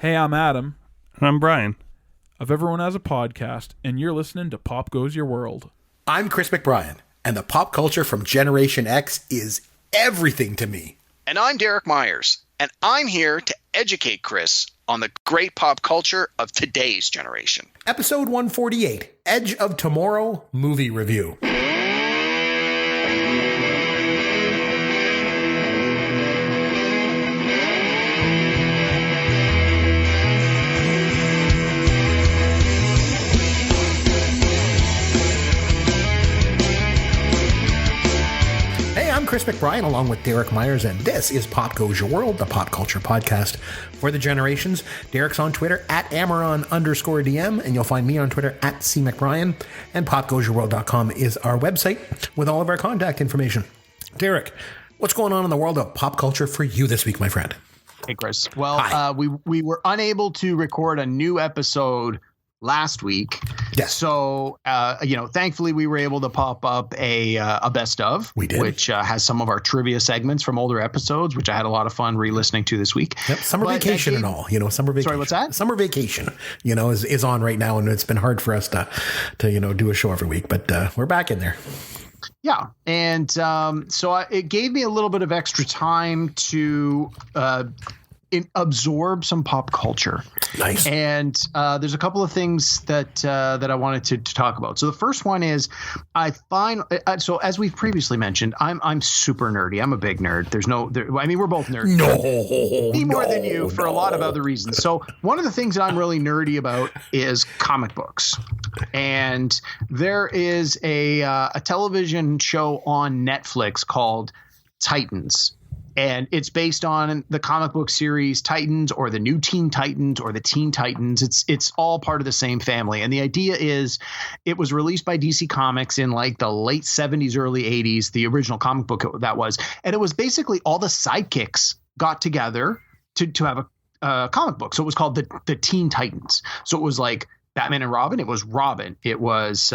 Hey, I'm Adam. And I'm Brian. Of Everyone Has a Podcast, and you're listening to Pop Goes Your World. I'm Chris McBrien, and the pop culture from Generation X is everything to me. And I'm Derek Myers, and I'm here to educate Chris on the great pop culture of today's generation. Episode 148, Edge of Tomorrow Movie Review. I'm Chris McBrien, along with Derek Myers, and this is Pop Goes Your World, the pop culture podcast for the generations. Derek's on Twitter at Amaron_DM, and you'll find me on Twitter at CMcBrien, and popgoesyourworld.com is our website with all of our contact information. Derek, what's going on in the world of pop culture for you this week, my friend? Hey, Chris. Well, we were unable to record a new episode last week. Yes. So, thankfully we were able to pop up a best of. We did. Which has some of our trivia segments from older episodes, which I had a lot of fun re-listening to this week. Yep. Summer vacation and all, summer vacation. Sorry, what's that? Summer vacation, is on right now, and it's been hard for us to do a show every week, but we're back in there. Yeah. And it gave me a little bit of extra time to absorb some pop culture. Nice. And there's a couple of things that I wanted to talk about. So the first one is I find so as we've previously mentioned, I'm super nerdy. I'm a big nerd. We're both nerds. Me more than you for a lot of other reasons. So one of the things that I'm really nerdy about is comic books. And there is a television show on Netflix called Titans. And it's based on the comic book series Titans, or the New Teen Titans, or the Teen Titans. It's all part of the same family. And the idea is it was released by DC Comics in like the late 70s, early 80s, the original comic book that was. And it was basically all the sidekicks got together to have a comic book. So it was called the Teen Titans. So it was like Batman and Robin, it was Robin. It was,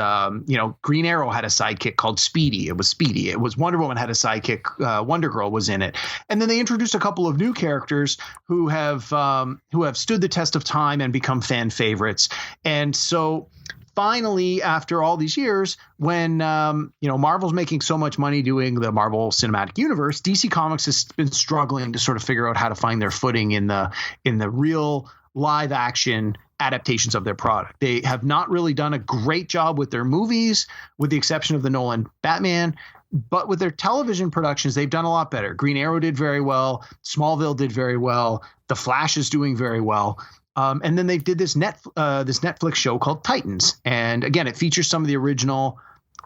Green Arrow had a sidekick called Speedy. It was Speedy. It was Wonder Woman had a sidekick. Wonder Girl was in it. And then they introduced a couple of new characters who have stood the test of time and become fan favorites. And so finally, after all these years, when, Marvel's making so much money doing the Marvel Cinematic Universe, DC Comics has been struggling to sort of figure out how to find their footing in the real live action adaptations of their product. They have not really done a great job with their movies, with the exception of the Nolan Batman, but with their television productions, they've done a lot better. Green Arrow did very well. Smallville did very well. The Flash is doing very well. And then they did this Netflix show called Titans. And again, it features some of the original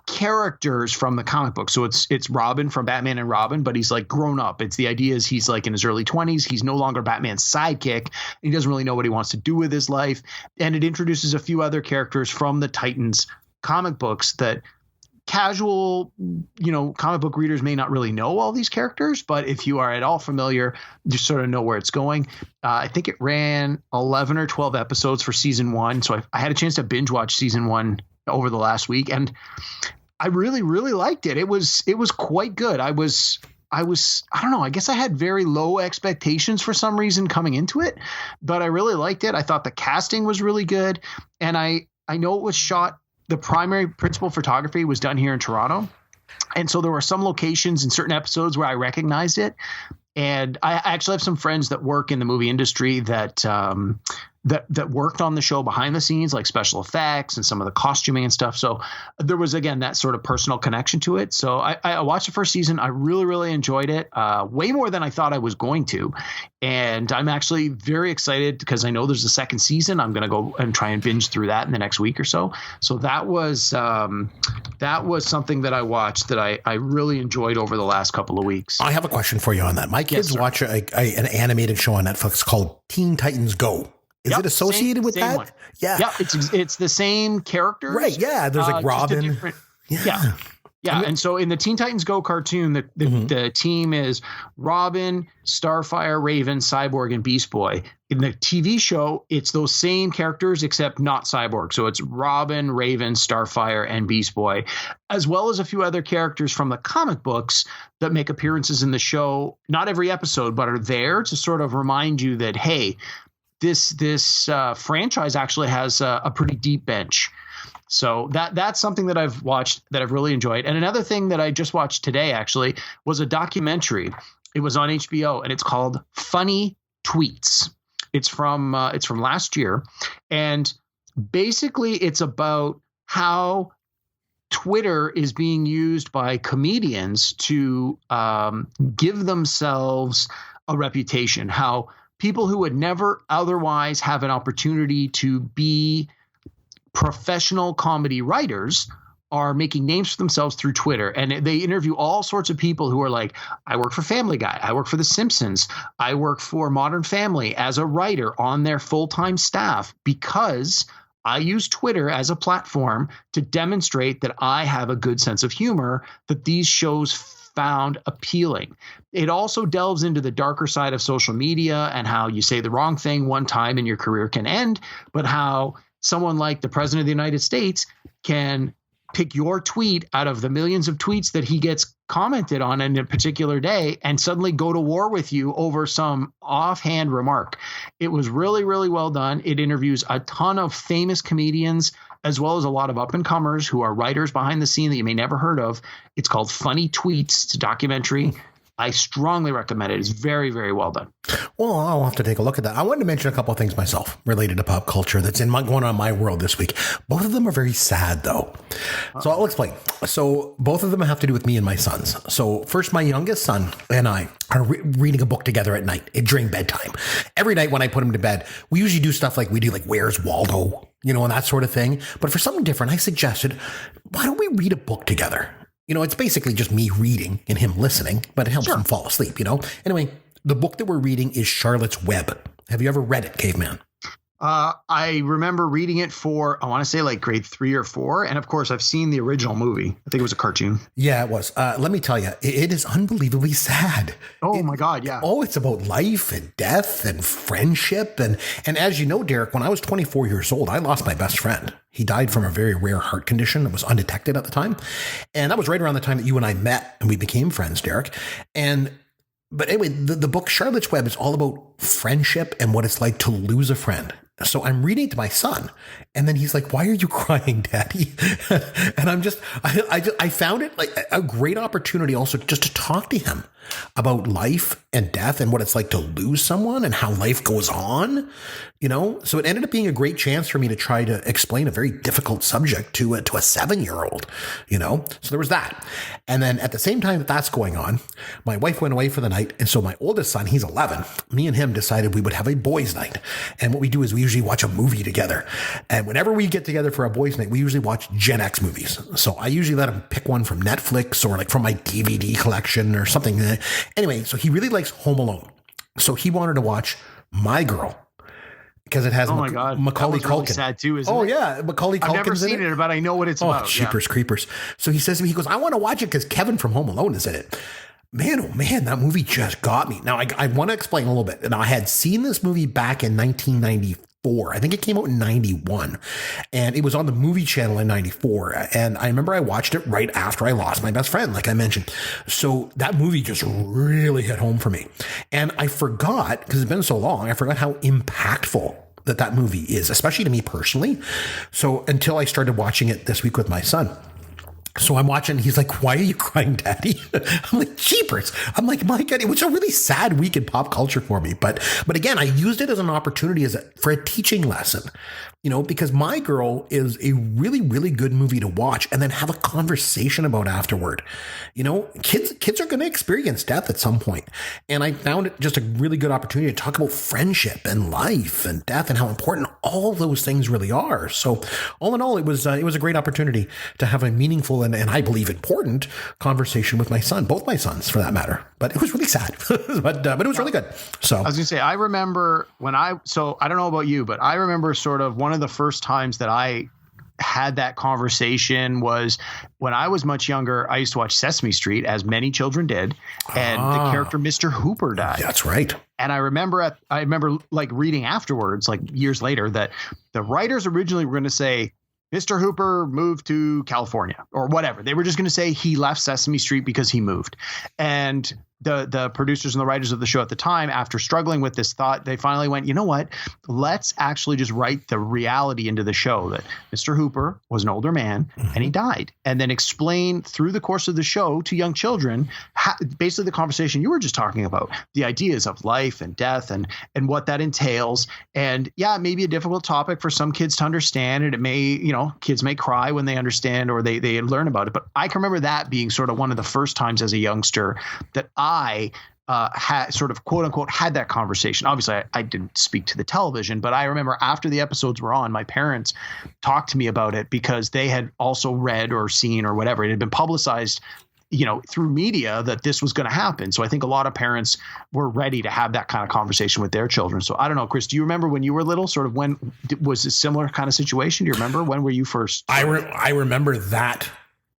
characters from the comic book. So it's Robin from Batman and Robin, but he's like grown up. It's the idea is he's like in his early 20s. He's no longer Batman's sidekick. He doesn't really know what he wants to do with his life. And it introduces a few other characters from the Titans comic books that casual, comic book readers may not really know all these characters, but if you are at all familiar, you sort of know where it's going. I think it ran 11 or 12 episodes for season 1. So I had a chance to binge watch season 1 over the last week, and I really, really liked it. It was quite good. I don't know, I guess I had very low expectations for some reason coming into it, but I really liked it. I thought the casting was really good. And I know it was shot, the primary principal photography was done here in Toronto. And so there were some locations in certain episodes where I recognized it. And I actually have some friends that work in the movie industry that worked on the show behind the scenes, like special effects and some of the costuming and stuff. So there was, again, that sort of personal connection to it. So I watched the first season. I really, really enjoyed it, way more than I thought I was going to. And I'm actually very excited because I know there's a second season. I'm going to go and try and binge through that in the next week or so. So that was something that I watched that I really enjoyed over the last couple of weeks. I have a question for you on that. My kids watch an animated show on Netflix called Teen Titans Go. Is it associated with that? One. Yeah. Yeah, it's the same characters. Right, yeah. There's like Robin. Yeah. And so in the Teen Titans Go cartoon, the team is Robin, Starfire, Raven, Cyborg, and Beast Boy. In the TV show, it's those same characters except not Cyborg. So it's Robin, Raven, Starfire, and Beast Boy, as well as a few other characters from the comic books that make appearances in the show. Not every episode, but are there to sort of remind you that, hey, this franchise actually has a pretty deep bench. So that's something that I've watched that I've really enjoyed. And another thing that I just watched today actually was a documentary. It was on HBO and it's called Funny Tweets. It's from last year, and basically it's about how Twitter is being used by comedians to give themselves a reputation. How people who would never otherwise have an opportunity to be professional comedy writers are making names for themselves through Twitter. And they interview all sorts of people who are like, I work for Family Guy, I work for The Simpsons, I work for Modern Family as a writer on their full-time staff because I use Twitter as a platform to demonstrate that I have a good sense of humor that these shows found appealing. It also delves into the darker side of social media and how you say the wrong thing one time and your career can end, but how someone like the President of the United States can pick your tweet out of the millions of tweets that he gets commented on in a particular day and suddenly go to war with you over some offhand remark. It was really, really well done. It interviews a ton of famous comedians as well as a lot of up-and-comers who are writers behind the scene that you may never heard of. It's called Funny Tweets. It's a documentary. I strongly recommend it. It's very, very well done. Well, I'll have to take a look at that. I wanted to mention a couple of things myself related to pop culture that's going on in my world this week. Both of them are very sad, though. So I'll explain. So both of them have to do with me and my sons. So first, my youngest son and I are reading a book together at night during bedtime. Every night when I put him to bed, we usually do stuff like Where's Waldo? And that sort of thing. But for something different, I suggested, why don't we read a book together? It's basically just me reading and him listening, but it helps him fall asleep, Anyway, the book that we're reading is Charlotte's Web. Have you ever read it, Caveman? I remember reading it for, I want to say like grade 3 or 4. And of course, I've seen the original movie. I think it was a cartoon. Yeah, it was. Let me tell you, it is unbelievably sad. Oh, my God. Yeah. Oh, it's about life and death and friendship. And as you know, Derek, when I was 24 years old, I lost my best friend. He died from a very rare heart condition that was undetected at the time. And that was right around the time that you and I met and we became friends, Derek. But anyway, the book Charlotte's Web is all about friendship and what it's like to lose a friend. So I'm reading to my son, and then he's like, "Why are you crying, Daddy?" And I found it like a great opportunity also just to talk to him about life and death and what it's like to lose someone and how life goes on, So it ended up being a great chance for me to try to explain a very difficult subject to a 7-year-old, So there was that. And then at the same time that that's going on, my wife went away for the night. And so my oldest son, he's 11, me and him decided we would have a boys' night. And what we do is we usually watch a movie together. And whenever we get together for a boys' night, we usually watch Gen X movies. So I usually let him pick one from Netflix or like from my DVD collection or something. Anyway, so he really likes Home Alone. So he wanted to watch My Girl because it has Macaulay Culkin. Really sad too, isn't it? Oh yeah, Macaulay Culkin. I've never seen it, but I know what it's about. Jeepers creepers. So he says to me, he goes, "I want to watch it because Kevin from Home Alone is in it." Man, oh man, that movie just got me. Now I want to explain a little bit. Now I had seen this movie back in 1994. I think it came out in 91 and it was on the movie channel in 94. And I remember I watched it right after I lost my best friend, like I mentioned. So that movie just really hit home for me. And I forgot, because it's been so long, I forgot how impactful that movie is, especially to me personally. So until I started watching it this week with my son. So I'm watching, he's like, "Why are you crying, Daddy?" I'm like, "Jeepers." I'm like, "My God," it was a really sad week in pop culture for me. But again, I used it as an opportunity for a teaching lesson, because My Girl is a really, really good movie to watch and then have a conversation about afterward. Kids are going to experience death at some point. And I found it just a really good opportunity to talk about friendship and life and death and how important all those things really are. So all in all, it was a great opportunity to have a meaningful and I believe important conversation with my son, both my sons for that matter. But it was really sad, but it was really good. So I was going to say, I remember so I don't know about you, but I remember sort of one of the first times that I had that conversation was when I was much younger. I used to watch Sesame Street, as many children did, and the character Mr. Hooper died. That's right. And I remember like reading afterwards, like years later, that the writers originally were going to say Mr. Hooper moved to California or whatever. They were just going to say he left Sesame Street because he moved. And the producers and the writers of the show at the time, after struggling with this thought, they finally went, you know what? Let's actually just write the reality into the show that Mr. Hooper was an older man and he died, and then explain through the course of the show to young children basically the conversation you were just talking about, the ideas of life and death and what that entails. And yeah, it may be a difficult topic for some kids to understand, and it may, kids may cry when they understand or they learn about it. But I can remember that being sort of one of the first times as a youngster that I had sort of quote unquote had that conversation. Obviously, I didn't speak to the television, but I remember after the episodes were on, my parents talked to me about it because they had also read or seen or whatever. It had been publicized, through media that this was going to happen. So I think a lot of parents were ready to have that kind of conversation with their children. So I don't know, Chris, do you remember when you were little, sort of when was a similar kind of situation? Do you remember when were you first? I remember that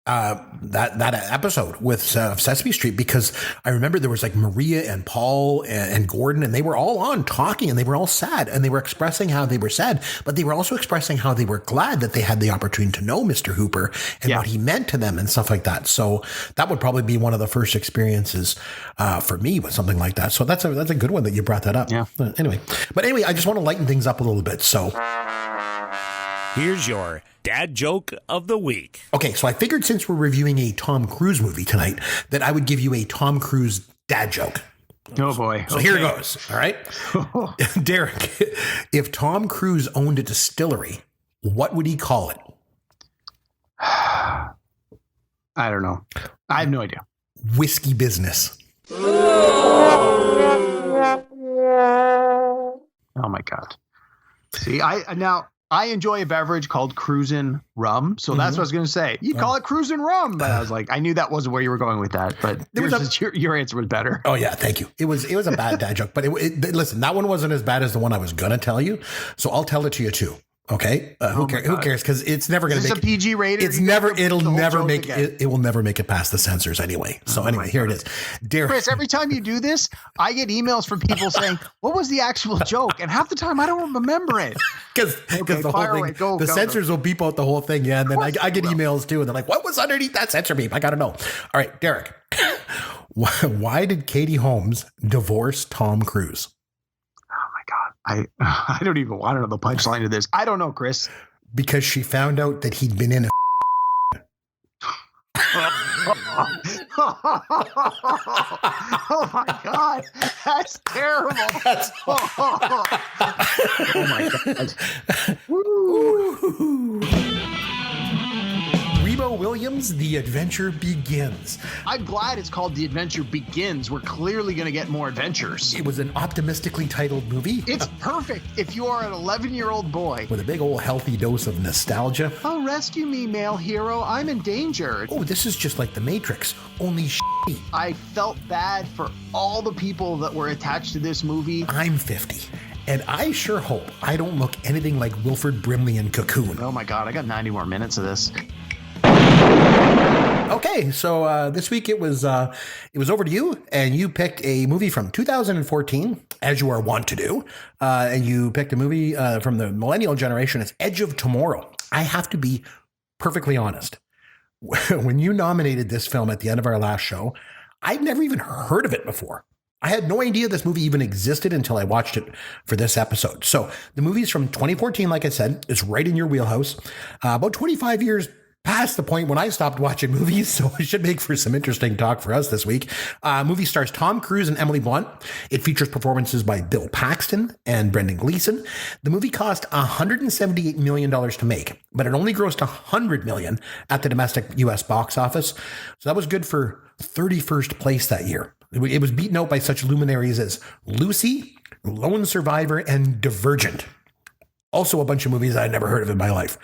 episode with Sesame Street, because I remember there was like Maria and Paul and Gordon, and they were all on talking, and they were all sad, and they were expressing how they were sad, but they were also expressing how they were glad that they had the opportunity to know Mr. Hooper and what he meant to them and stuff like that. So that would probably be one of the first experiences for me with something like that. So that's a good one that you brought that up. Yeah. Anyway, I just want to lighten things up a little bit. So here's your dad joke of the week. Okay, so I figured since we're reviewing a Tom Cruise movie tonight, that I would give you a Tom Cruise dad joke. Oh boy. So here goes. All right. Derek, if Tom Cruise owned a distillery, what would he call it? I don't know. I have no idea. Whiskey Business. Oh my God. See, I enjoy a beverage called Cruisin' Rum. So that's what I was going to say. You call it Cruisin' Rum. But I was like, I knew that wasn't where you were going with that. But your answer was better. Oh, yeah. Thank you. It was a bad dad joke. But listen, that one wasn't as bad as the one I was going to tell you. So I'll tell it to you, too. Okay. Who cares? Because it's never going to make a PG rated. It will never make it past the censors anyway. So anyway, here it is. Derek. Chris, every time you do this, I get emails from people saying, what was the actual joke? And half the time I don't remember it. Because the whole thing, the censors will beep out the whole thing. Yeah. And then I get emails too. And they're like, what was underneath that censor beep? I got to know. All right, Derek. Why did Katie Holmes divorce Tom Cruise? I don't even want to know the punchline to this. I don't know, Chris. Because she found out that he'd been in a oh my God. That's terrible. Oh my God. Woo. Remo Williams, The Adventure Begins. I'm glad it's called The Adventure Begins. We're clearly going to get more adventures. It was an optimistically titled movie. It's perfect if you are an 11-year-old boy. With a big old healthy dose of nostalgia. Oh, rescue me, male hero. I'm endangered. Oh, this is just like The Matrix, only shitty. I felt bad for all the people that were attached to this movie. I'm 50. And I sure hope I don't look anything like Wilford Brimley in Cocoon. Oh my God, I got 90 more minutes of this. Okay, so this week it was over to you, and you picked a movie from 2014, as you are wont to do, and you picked a movie from the millennial generation. It's Edge of Tomorrow. I have to be perfectly honest. When you nominated this film at the end of our last show, I'd never even heard of it before. I had no idea this movie even existed until I watched it for this episode. So the movie's from 2014, like I said. It's right in your wheelhouse. About 25 years past the point when I stopped watching movies, so it should make for some interesting talk for us this week. Movie stars Tom Cruise and Emily Blunt. It features performances by Bill Paxton and Brendan Gleeson. The movie cost $178 million to make, but it only grossed $100 million at the domestic U.S. box office. So that was good for 31st place that year. It was beaten out by such luminaries as Lucy, Lone Survivor, and Divergent. Also a bunch of movies I'd never heard of in my life.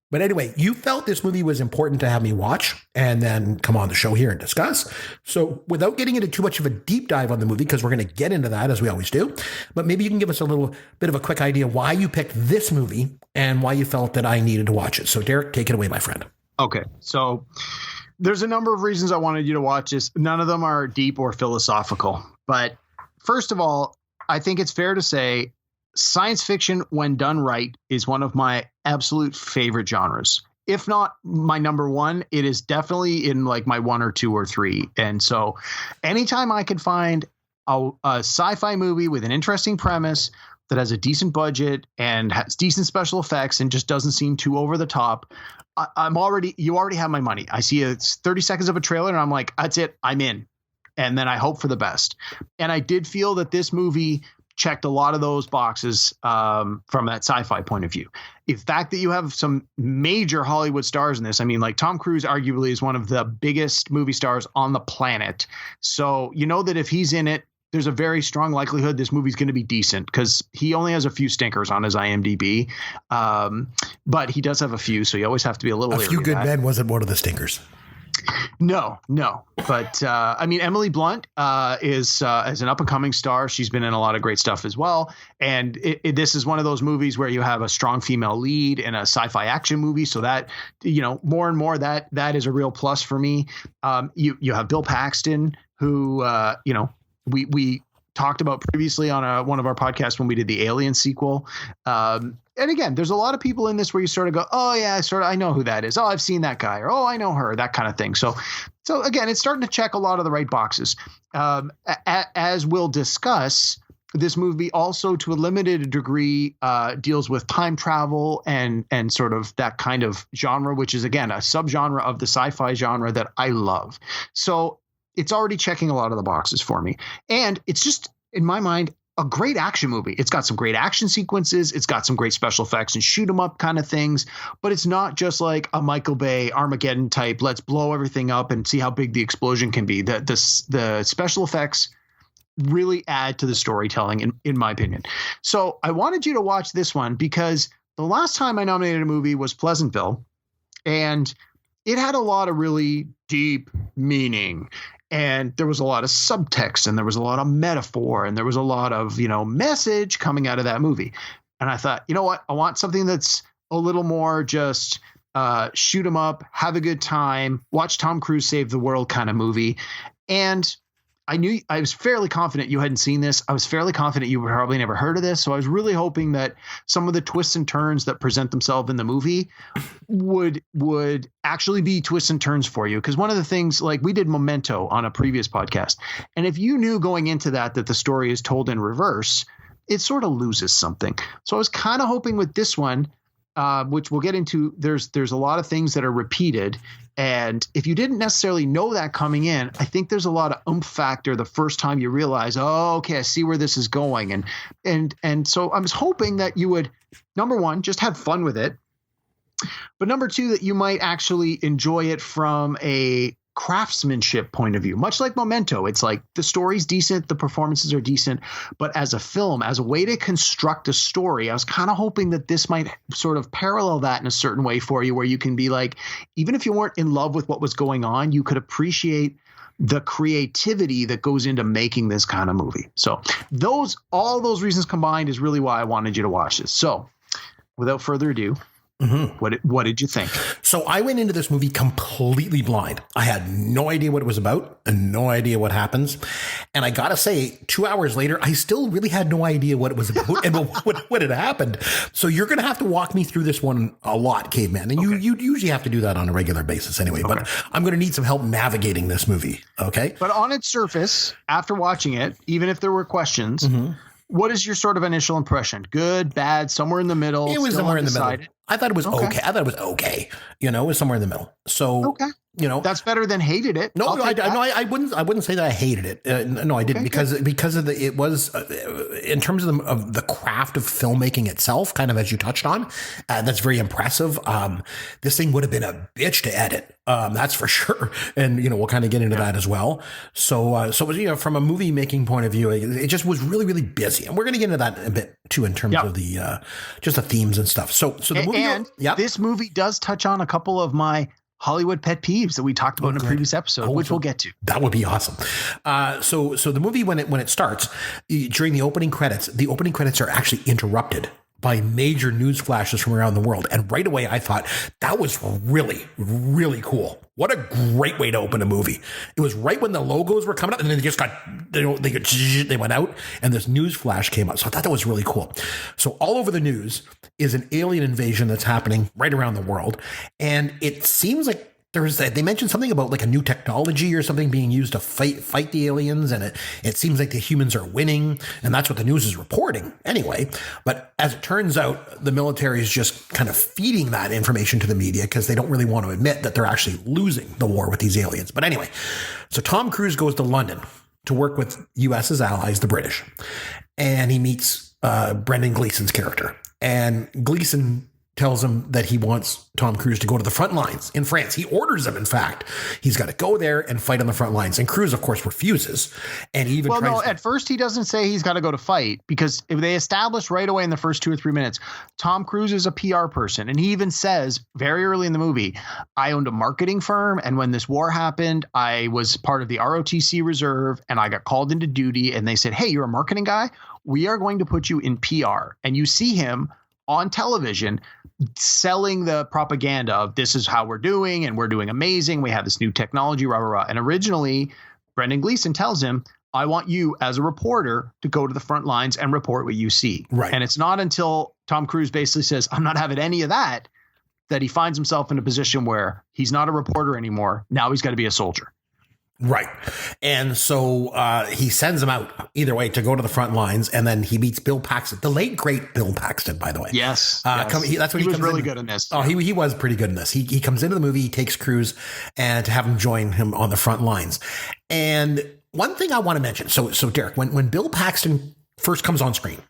But anyway, you felt this movie was important to have me watch and then come on the show here and discuss. So without getting into too much of a deep dive on the movie, because we're going to get into that as we always do, but maybe you can give us a little bit of a quick idea why you picked this movie and why you felt that I needed to watch it. So Derek, take it away, my friend. Okay. So there's a number of reasons I wanted you to watch this. None of them are deep or philosophical. But first of all, I think it's fair to say science fiction, when done right, is one of my absolute favorite genres. if not my number one, it is definitely in like my 1 or 2 or 3. And so anytime I could find a sci-fi movie with an interesting premise that has a decent budget and has decent special effects and just doesn't seem too over the top, you already have my money. I see it's 30 seconds of a trailer and I'm like, that's it, I'm in. And then I hope for the best. And I did feel that this movie checked a lot of those boxes from that sci-fi point of view. The fact that you have some major Hollywood stars in this, I mean, like Tom Cruise arguably is one of the biggest movie stars on the planet. So you know that if he's in it, there's a very strong likelihood this movie's going to be decent because he only has a few stinkers on his IMDb. But he does have a few, so you always have to be a little leery. A Few Good of that. Men wasn't one of the stinkers. No. But I mean, Emily Blunt is an up and coming star. She's been in a lot of great stuff as well. And this is one of those movies where you have a strong female lead in a sci-fi action movie. So that, more and more that is a real plus for me. You have Bill Paxton, who, we talked about previously on one of our podcasts when we did the Alien sequel. And again, there's a lot of people in this where you sort of go, oh yeah, I know who that is. Oh, I've seen that guy, or oh, I know her, that kind of thing. So again, it's starting to check a lot of the right boxes. As we'll discuss, this movie also to a limited degree deals with time travel and sort of that kind of genre, which is again a subgenre of the sci-fi genre that I love. So it's already checking a lot of the boxes for me. And it's just, in my mind, a great action movie. It's got some great action sequences. It's got some great special effects and shoot 'em up kind of things. But it's not just like a Michael Bay Armageddon type, let's blow everything up and see how big the explosion can be. The special effects really add to the storytelling, in my opinion. So I wanted you to watch this one because the last time I nominated a movie was Pleasantville. And it had a lot of really deep meaning. And there was a lot of subtext and there was a lot of metaphor and there was a lot of, message coming out of that movie. And I thought, you know what? I want something that's a little more just shoot 'em up, have a good time, watch Tom Cruise save the world kind of movie. And I was fairly confident you hadn't seen this. I was fairly confident you probably never heard of this. So I was really hoping that some of the twists and turns that present themselves in the movie would actually be twists and turns for you. Because one of the things, like we did Memento on a previous podcast, and if you knew going into that the story is told in reverse, it sort of loses something. So I was kind of hoping with this one, which we'll get into, there's a lot of things that are repeated. And if you didn't necessarily know that coming in, I think there's a lot of oomph factor the first time you realize, oh, okay, I see where this is going. And so I was hoping that you would, number one, just have fun with it. But number two, that you might actually enjoy it from a craftsmanship point of view, much like Memento. It's like the story's decent, the performances are decent, but as a film, as a way to construct a story, I was kind of hoping that this might sort of parallel that in a certain way for you, where you can be like, even if you weren't in love with what was going on, you could appreciate the creativity that goes into making this kind of movie. So all those reasons combined is really why I wanted you to watch this. So without further ado, what did you think? So I went into this movie completely blind. I had no idea what it was about and no idea what happens. And I got to say, 2 hours later, I still really had no idea what it was about and what had happened. So you're going to have to walk me through this one a lot, Caveman. And you usually have to do that on a regular basis anyway. Okay. But I'm going to need some help navigating this movie. Okay. But on its surface, after watching it, even if there were questions, what is your sort of initial impression? Good, bad, somewhere in the middle? It was somewhere in the middle. I thought it was okay. I thought it was okay. It was somewhere in the middle. So, okay. That's better than hated it. No, I wouldn't say that I hated it. No, I didn't, because of it was in terms of the craft of filmmaking itself, kind of as you touched on, that's very impressive. This thing would have been a bitch to edit. That's for sure. And, we'll kind of get into that as well. So it was, from a movie making point of view, it just was really, really busy. And we're going to get into that a bit too, in terms of the, just the themes and stuff. So the movie, this movie does touch on a couple of my Hollywood pet peeves that we talked about in a previous episode, which we'll get to. That would be awesome. So the movie, when it starts, during the opening credits are actually interrupted by major news flashes from around the world. And right away, I thought that was really, really cool. What a great way to open a movie. It was right when the logos were coming up, and then they just got, they went out, and this news flash came up. So I thought that was really cool. So all over the news is an alien invasion that's happening right around the world. And it seems like they mentioned something about like a new technology or something being used to fight the aliens, and it seems like the humans are winning, and that's what the news is reporting anyway. But as it turns out, the military is just kind of feeding that information to the media because they don't really want to admit that they're actually losing the war with these aliens. But anyway, so Tom Cruise goes to London to work with US's allies, the British, and he meets Brendan Gleeson's character, and Gleeson tells him that he wants Tom Cruise to go to the front lines in France. He orders him, in fact. He's got to go there and fight on the front lines. And Cruise, of course, refuses. And he even at first he doesn't say he's got to go to fight, because if they establish right away in the first 2 or 3 minutes, Tom Cruise is a PR person. And he even says very early in the movie, I owned a marketing firm, and when this war happened, I was part of the ROTC reserve, and I got called into duty, and they said, hey, you're a marketing guy? We are going to put you in PR. And you see him on television selling the propaganda of this is how we're doing, and we're doing amazing. We have this new technology, rah, rah, rah. And originally, Brendan Gleeson tells him, I want you as a reporter to go to the front lines and report what you see. Right. And it's not until Tom Cruise basically says, I'm not having any of that he finds himself in a position where he's not a reporter anymore. Now he's got to be a soldier. Right. And so he sends him out either way to go to the front lines. And then he meets Bill Paxton, the late, great Bill Paxton, by the way. Yes. That's when he was really good in this. Oh, he was pretty good in this. He comes into the movie, he takes Cruise and to have him join him on the front lines. And one thing I want to mention. So Derek, when Bill Paxton first comes on screen,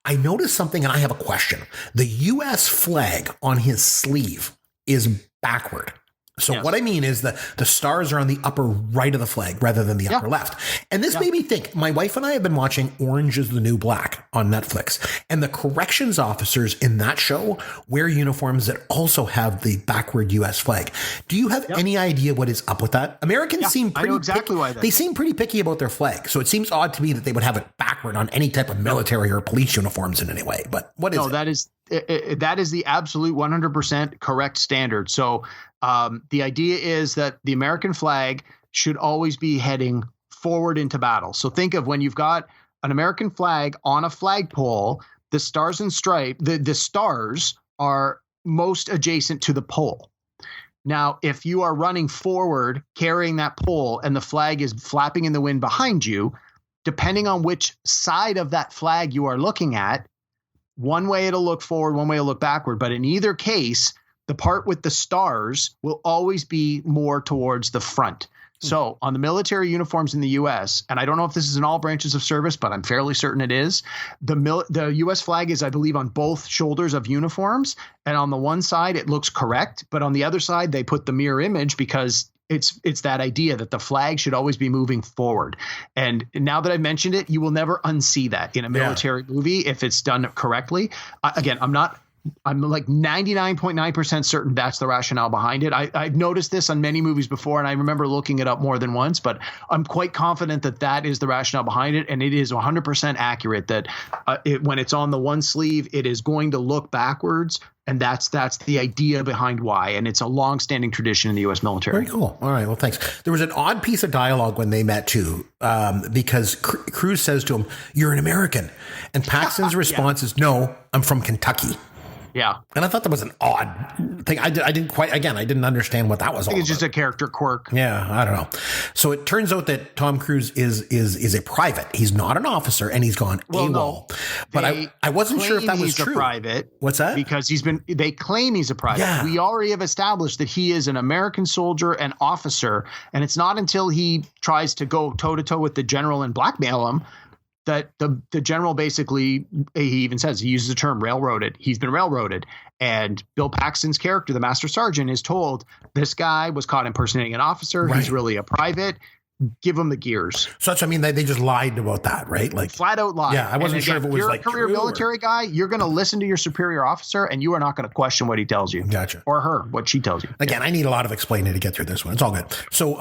I noticed something and I have a question. The U.S. flag on his sleeve is backward. So yes. What I mean is the stars are on the upper right of the flag rather than the upper left. And this made me think, my wife and I have been watching Orange is the New Black on Netflix, and the corrections officers in that show wear uniforms that also have the backward U.S. flag. Do you have any idea what is up with that? Americans seem pretty they seem pretty picky about their flag. So it seems odd to me that they would have it backward on any type of military or police uniforms in any way. But what is it? That is the absolute 100% correct standard. So the idea is that the American flag should always be heading forward into battle. So think of when you've got an American flag on a flagpole, the stars and stripe, the stars are most adjacent to the pole. Now, if you are running forward carrying that pole and the flag is flapping in the wind behind you, depending on which side of that flag you are looking at, one way it'll look forward, one way it'll look backward. But in either case, the part with the stars will always be more towards the front. So on the military uniforms in the U.S., and I don't know if this is in all branches of service, but I'm fairly certain it is, the U.S. flag is, I believe, on both shoulders of uniforms. And on the one side, it looks correct. But on the other side, they put the mirror image because it's that idea that the flag should always be moving forward. And now that I've mentioned it, you will never unsee that in a military movie if it's done correctly. Again, I'm like 99.9% certain that's the rationale behind it. I've noticed this on many movies before, and I remember looking it up more than once, but I'm quite confident that is the rationale behind it. And it is 100% accurate that when it's on the one sleeve, it is going to look backwards. And that's the idea behind why. And it's a long-standing tradition in the U.S. military. Very cool. All right. Well, thanks. There was an odd piece of dialogue when they met, too, because Cruise says to him, "You're an American." And Paxton's response is, "No, I'm from Kentucky." Yeah. And I thought that was an odd thing. I didn't understand what that was all about. It's just a character quirk. Yeah, I don't know. So it turns out that Tom Cruise is a private. He's not an officer, and he's gone AWOL. No, but I wasn't sure if that was true. He's a private. What's that? Because they claim he's a private. Yeah. We already have established that he is an American soldier and officer, and it's not until he tries to go toe-to-toe with the general and blackmail him that the general basically, he even says, he uses the term railroaded. He's been railroaded. And Bill Paxton's character, the Master Sergeant, is told this guy was caught impersonating an officer. Right. He's really a private. Give him the gears. So that's, I mean, they just lied about that, right? Like flat out lied. Yeah, I wasn't sure if it was like you're a career military guy. You're going to listen to your superior officer, and you are not going to question what he tells you. Gotcha. Or her, what she tells you. Again, I need a lot of explaining to get through this one. It's all good. So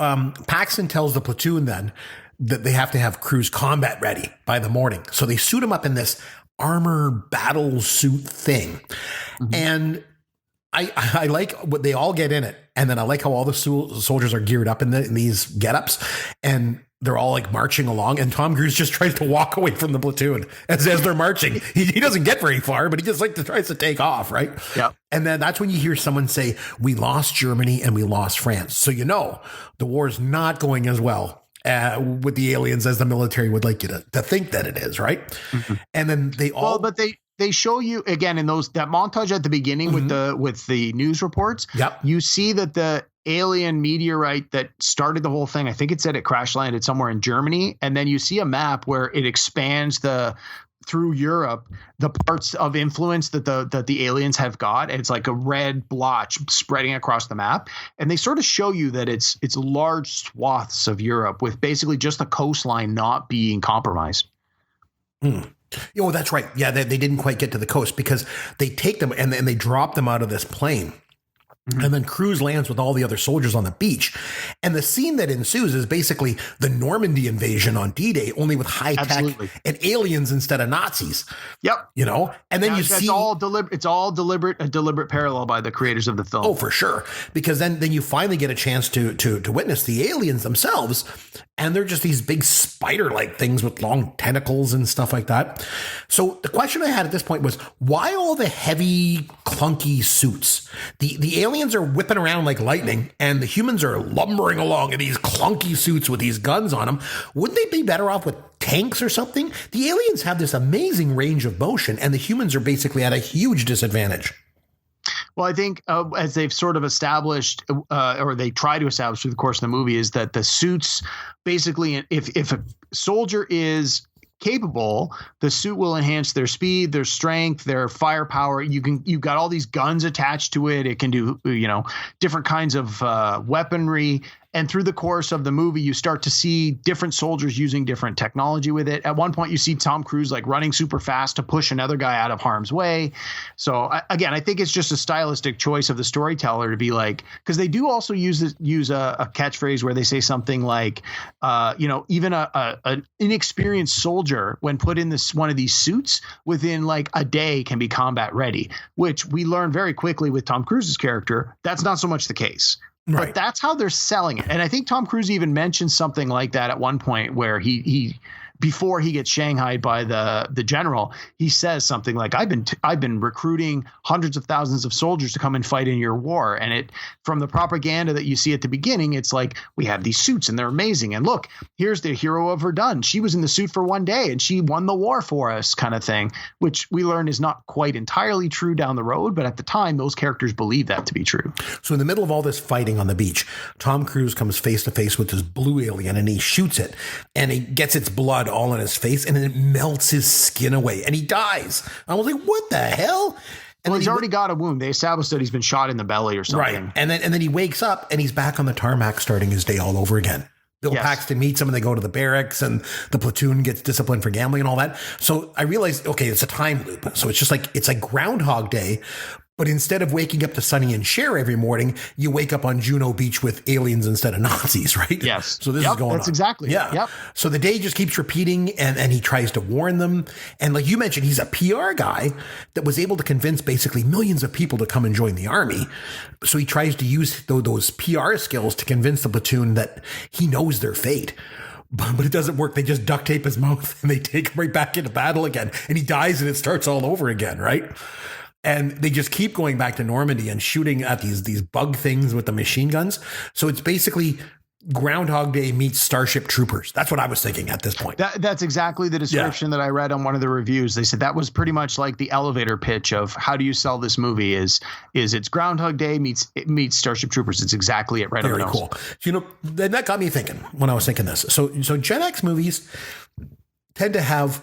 Paxton tells the platoon then that they have to have Cruise combat ready by the morning. So they suit him up in this armor battle suit thing. And I like what they all get in it. And then I like how all the soldiers are geared up in these get-ups, and they're all like marching along, and Tom Cruise just tries to walk away from the platoon as they're marching. He doesn't get very far, but he just tries to take off, right? Yeah. And then that's when you hear someone say, we lost Germany and we lost France. So you know the war's not going as well with the aliens as the military would like you to think that it is, right? And then they all... Well, but they show you again in that montage at the beginning with the news reports. Yep. You see that the alien meteorite that started the whole thing, I think it said it crash landed somewhere in Germany, and then you see a map where it expands through Europe the parts of influence that the aliens have got, and it's like a red blotch spreading across the map, and they sort of show you that it's large swaths of Europe with basically just the coastline not being compromised. Oh, that's right. Yeah, they didn't quite get to the coast because they take them and they drop them out of this plane. And then Cruise lands with all the other soldiers on the beach. And the scene that ensues is basically the Normandy invasion on D-Day, only with high tech and aliens instead of Nazis. Yep. You know, and then it's all deliberate, a deliberate parallel by the creators of the film. Oh, for sure. Because then you finally get a chance to witness the aliens themselves. And they're just these big spider-like things with long tentacles and stuff like that. So the question I had at this point was, why all the heavy, clunky suits? The aliens are whipping around like lightning, and the humans are lumbering along in these clunky suits with these guns on them. Wouldn't they be better off with tanks or something? The aliens have this amazing range of motion, and the humans are basically at a huge disadvantage. Well, I think as they've sort of established, or they try to establish through the course of the movie, is that the suits basically, if a soldier is capable, the suit will enhance their speed, their strength, their firepower. You've got all these guns attached to it. It can do, different kinds of weaponry. And through the course of the movie, you start to see different soldiers using different technology with it. At one point, you see Tom Cruise like running super fast to push another guy out of harm's way. So again, I think it's just a stylistic choice of the storyteller to be like, because they do also use a catchphrase where they say something like, even an inexperienced soldier, when put in one of these suits, within like a day can be combat ready, which we learn very quickly with Tom Cruise's character. That's not so much the case. Right. But that's how they're selling it. And I think Tom Cruise even mentioned something like that at one point where he before he gets shanghaied by the general, he says something like, I've been recruiting hundreds of thousands of soldiers to come and fight in your war. And it, from the propaganda that you see at the beginning, it's like, we have these suits and they're amazing. And look, here's the hero of Verdun. She was in the suit for one day and she won the war for us, kind of thing, which we learn is not quite entirely true down the road. But at the time, those characters believe that to be true. So in the middle of all this fighting on the beach, Tom Cruise comes face to face with this blue alien and he shoots it and he gets its blood all in his face and it melts his skin away and he dies. I was like, what the hell? And well, he's already got a wound. They established that he's been shot in the belly or something. Right. And then he wakes up and he's back on the tarmac starting his day all over again. Bill Paxton meets him and they go to the barracks and the platoon gets disciplined for gambling and all that. So I realized, okay, it's a time loop. So it's just like, it's like Groundhog Day. But instead of waking up to Sonny and Cher every morning, you wake up on Juno Beach with aliens instead of Nazis, right? Yes. So this is going on. That's exactly. Yeah. Yep. So the day just keeps repeating and he tries to warn them. And like you mentioned, he's a PR guy that was able to convince basically millions of people to come and join the army. So he tries to use those PR skills to convince the platoon that he knows their fate. But it doesn't work. They just duct tape his mouth and they take him right back into battle again. And he dies and it starts all over again, right? And they just keep going back to Normandy and shooting at these bug things with the machine guns. So it's basically Groundhog Day meets Starship Troopers. That's what I was thinking at this point. That's exactly the description that I read on one of the reviews. They said that was pretty much like the elevator pitch of how do you sell this movie is it's Groundhog Day meets Starship Troopers. It's exactly it right on the nose. Very cool. So, then that got me thinking when I was thinking this. So Gen X movies tend to have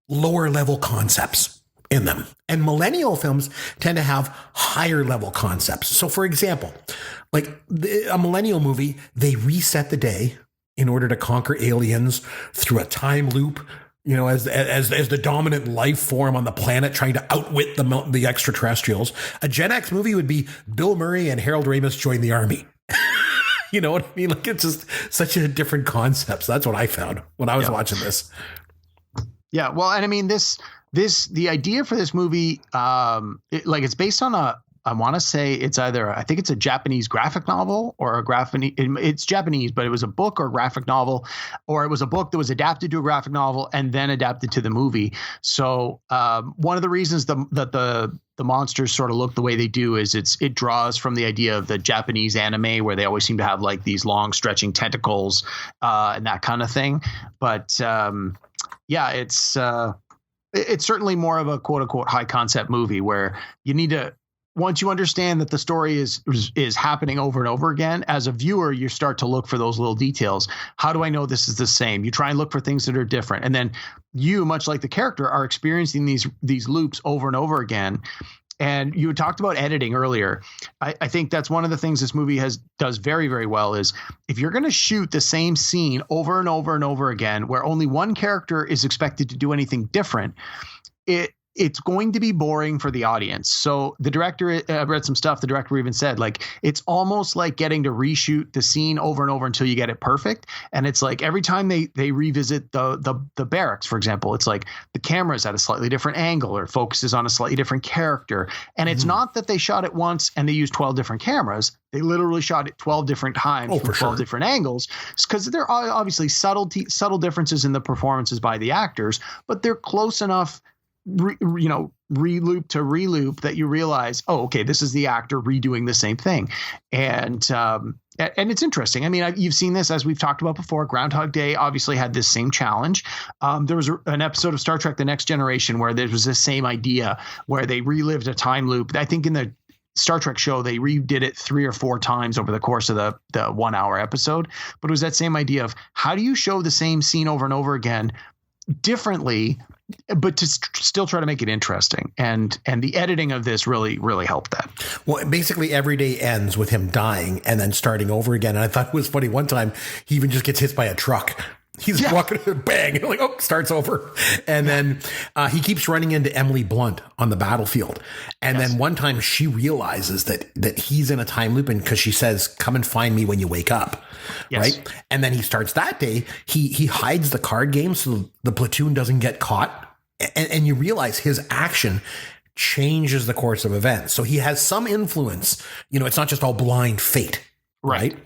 lower level concepts in them. And millennial films tend to have higher level concepts. So for example, like a millennial movie, they reset the day in order to conquer aliens through a time loop, as the dominant life form on the planet trying to outwit the extraterrestrials. A Gen X movie would be Bill Murray and Harold Ramis join the army. You know what I mean? Like it's just such a different concept. So that's what I found when I was watching this. Yeah. Well, and I mean, this the idea for this movie, it's based on I want to say it's I think it's a Japanese graphic novel or it's Japanese, but it was a book or graphic novel, or it was a book that was adapted to a graphic novel and then adapted to the movie. So one of the reasons that the monsters sort of look the way they do is it draws from the idea of the Japanese anime, where they always seem to have like these long stretching tentacles and that kind of thing. But it's certainly more of a quote unquote high concept movie where you need to, once you understand that the story is happening over and over again, as a viewer, you start to look for those little details. How do I know this is the same? You try and look for things that are different. And then you, much like the character, are experiencing these loops over and over again. And you had talked about editing earlier. I think that's one of the things this movie does very, very well is if you're going to shoot the same scene over and over and over again, where only one character is expected to do anything different, it's going to be boring for the audience. So the director, I've read some stuff, the director even said, like, it's almost like getting to reshoot the scene over and over until you get it perfect. And it's like every time they revisit the barracks, for example, it's like the camera's at a slightly different angle or focuses on a slightly different character. And it's not that they shot it once and they used 12 different cameras. They literally shot it 12 different times from 12 different angles, because there are obviously subtle differences in the performances by the actors, but they're close enough re-loop to re-loop that you realize, oh, okay, this is the actor redoing the same thing. And it's interesting. I mean, you've seen this, as we've talked about before. Groundhog Day obviously had this same challenge. There was an episode of Star Trek: The Next Generation where there was this same idea where they relived a time loop. I think in the Star Trek show, they redid it 3 or 4 times over the course of the 1 hour episode. But it was that same idea of how do you show the same scene over and over again differently, but to still try to make it interesting. And the editing of this really, really helped that. Well, basically every day ends with him dying and then starting over again. And I thought it was funny. One time he even just gets hit by a truck. He's walking, bang, like, oh, starts over. And then he keeps running into Emily Blunt on the battlefield. And then one time she realizes that he's in a time loop, and because she says, come and find me when you wake up. Yes. Right. And then he starts that day. He hides the card game so the platoon doesn't get caught. And you realize his action changes the course of events. So he has some influence. It's not just all blind fate. Right.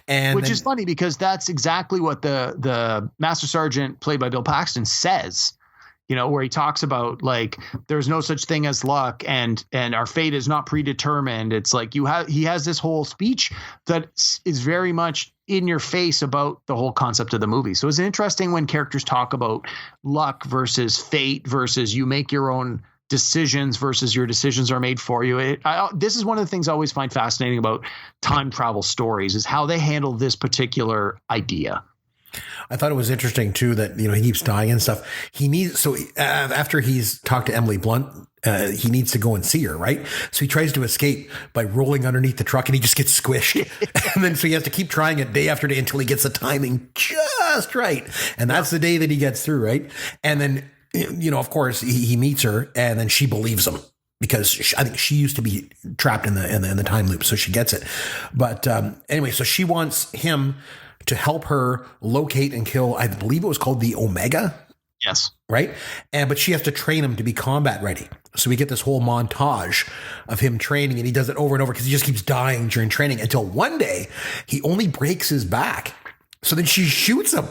And which is funny because that's exactly what the Master Sergeant, played by Bill Paxton, says, where he talks about, like, there's no such thing as luck and our fate is not predetermined. It's like he has this whole speech that is very much in your face about the whole concept of the movie. So it's interesting when characters talk about luck versus fate versus you make your own decisions versus your decisions are made for you. This is one of the things I always find fascinating about time travel stories is how they handle this particular idea. I thought it was interesting too that, he keeps dying and stuff. After he's talked to Emily Blunt, he needs to go and see her, right? So he tries to escape by rolling underneath the truck and he just gets squished. And then so he has to keep trying it day after day until he gets the timing just right. And that's the day that he gets through, right? And then of course, he meets her, and then she believes him because I think she used to be trapped in the time loop, so she gets it. But anyway, so she wants him to help her locate and kill, I believe it was called the Omega. Yes. Right? But she has to train him to be combat ready. So we get this whole montage of him training, and he does it over and over because he just keeps dying during training until one day he only breaks his back. So then she shoots him.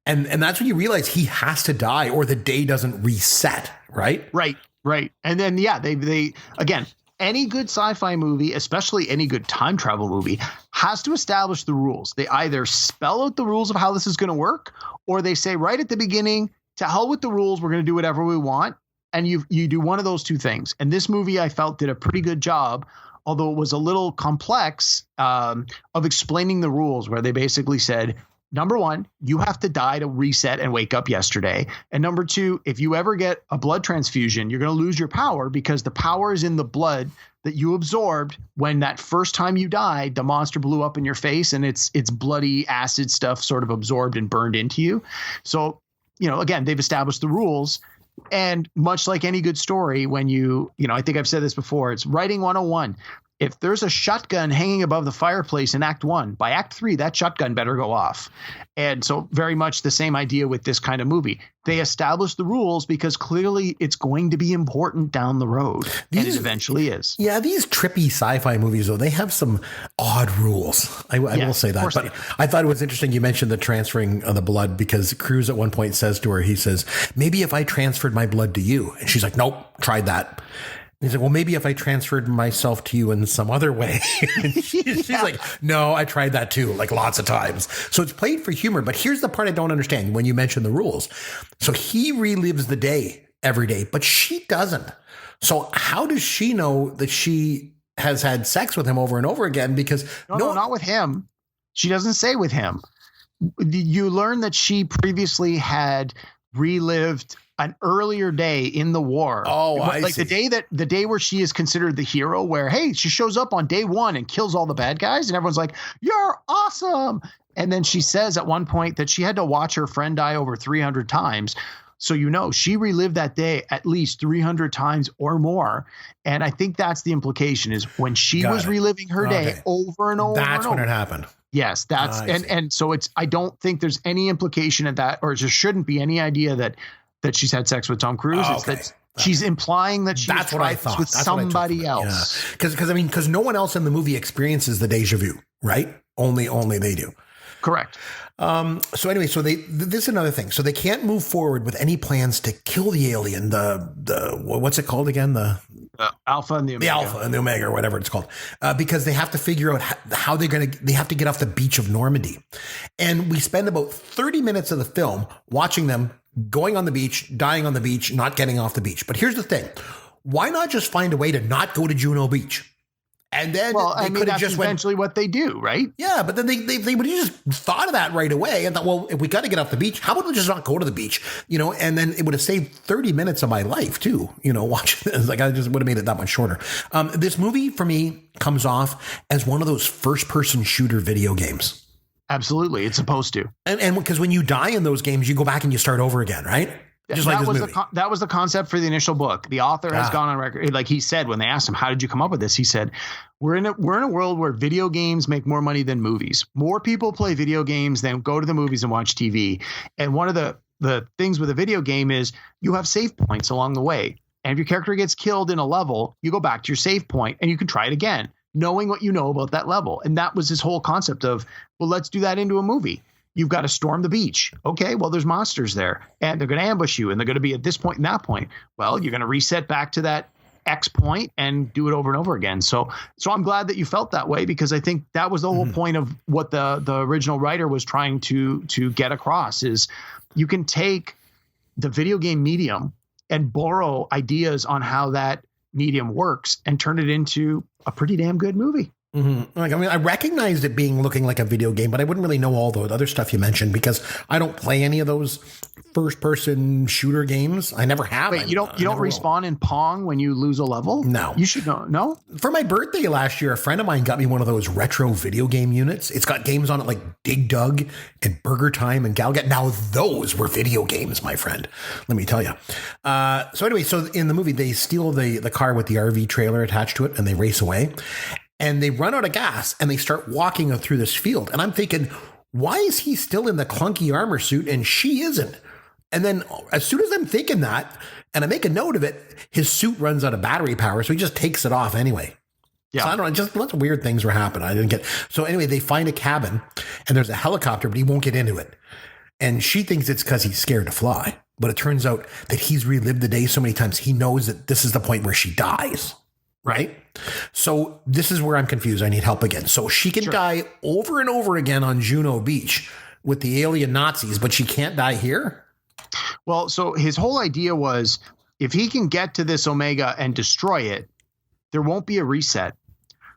And that's when you realize he has to die or the day doesn't reset, right? Right. And then, they again, any good sci-fi movie, especially any good time travel movie, has to establish the rules. They either spell out the rules of how this is going to work, or they say right at the beginning, to hell with the rules, we're going to do whatever we want. And you do one of those two things. And this movie, I felt, did a pretty good job, although it was a little complex, of explaining the rules, where they basically said, number one, you have to die to reset and wake up yesterday. And number two, if you ever get a blood transfusion, you're going to lose your power because the power is in the blood that you absorbed when that first time you died, the monster blew up in your face and it's bloody acid stuff sort of absorbed and burned into you. So, again, they've established the rules. And much like any good story, when I think I've said this before, it's writing 101. if there's a shotgun hanging above the fireplace in Act 1, by Act 3, that shotgun better go off. And so very much the same idea with this kind of movie. They establish the rules because clearly it's going to be important down the road. And it eventually is. Yeah, these trippy sci-fi movies, though, they have some odd rules. I will say that. But I thought it was interesting you mentioned the transferring of the blood, because Cruise at one point says to her, he says, maybe if I transferred my blood to you. And she's like, nope, tried that. He's like, well, maybe if I transferred myself to you in some other way. She's like, no, I tried that too, like lots of times. So it's played for humor. But here's the part I don't understand when you mention the rules. So he relives the day every day, but she doesn't. So how does she know that she has had sex with him over and over again? Because no, not with him. She doesn't say with him. You learn that she previously had relived an earlier day in the war. Oh, I like see. the day where she is considered the hero, where, hey, she shows up on day 1 and kills all the bad guys. And everyone's like, you're awesome. And then she says at one point that she had to watch her friend die over 300 times. So, she relived that day at least 300 times or more. And I think that's the implication, is when she was reliving her day over and over. That's when it happened. Yes, that's and so it's. I don't think there's any implication of that, or there shouldn't be any idea that she's had sex with Tom Cruise. Oh, it's that she's implying that she's that's what I thought. with somebody else. Because no one else in the movie experiences the deja vu, right? Only they do. Correct. So anyway, this is another thing. So they can't move forward with any plans to kill the alien. The what's it called again? The Alpha and the Omega. The Alpha and the Omega, or whatever it's called, because they have to figure out how they have to get off the beach of Normandy. And we spend about 30 minutes of the film watching them going on the beach, dying on the beach, not getting off the beach. But here's the thing. Why not just find a way to not go to Juno Beach? And then they could have just eventually what they do, right? Yeah, but then they would have just thought of that right away and thought, well, if we got to get off the beach, how about we just not go to the beach? And then it would have saved 30 minutes of my life too, watching this. Like, I just would have made it that much shorter. This movie for me comes off as one of those first person shooter video games. Absolutely. It's supposed to. And because when you die in those games, you go back and you start over again, right? Just like this movie. That was the concept for the initial book. The author has gone on record. Like he said, when they asked him, how did you come up with this? He said, we're in a world where video games make more money than movies. More people play video games than go to the movies and watch TV. And one of the things with a video game is you have save points along the way. And if your character gets killed in a level, you go back to your save point and you can try it again, knowing what you know about that level. And that was his whole concept of, well, let's do that into a movie. You've got to storm the beach. Okay, well, there's monsters there and they're going to ambush you and they're going to be at this point and that point. Well, you're going to reset back to that X point and do it over and over again. So I'm glad that you felt that way, because I think that was the whole point of what the original writer was trying to get across, is you can take the video game medium and borrow ideas on how that medium works and turn it into a pretty damn good movie. Mm-hmm. I recognized it looking like a video game, but I wouldn't really know all the other stuff you mentioned because I don't play any of those first-person shooter games. I never have. Wait, you don't respawn in Pong when you lose a level? No. You should know. No? For my birthday last year, a friend of mine got me one of those retro video game units. It's got games on it like Dig Dug and Burger Time and Galgat. Now those were video games, my friend. Let me tell you. So anyway, in the movie, they steal the car with the RV trailer attached to it and they race away. And they run out of gas and they start walking through this field. And I'm thinking, why is he still in the clunky armor suit and she isn't? And then as soon as I'm thinking that, and I make a note of it, his suit runs out of battery power. So he just takes it off anyway. Yeah. So I don't know, just lots of weird things were happening. I didn't get. So anyway, they find a cabin and there's a helicopter, but he won't get into it. And she thinks it's because he's scared to fly. But it turns out that he's relived the day so many times. He knows that this is the point where she dies. Right? So this is where I'm confused. I need help again. So she can die over and over again on Juno Beach with the alien Nazis, but she can't die here? Well, so his whole idea was if he can get to this Omega and destroy it, there won't be a reset.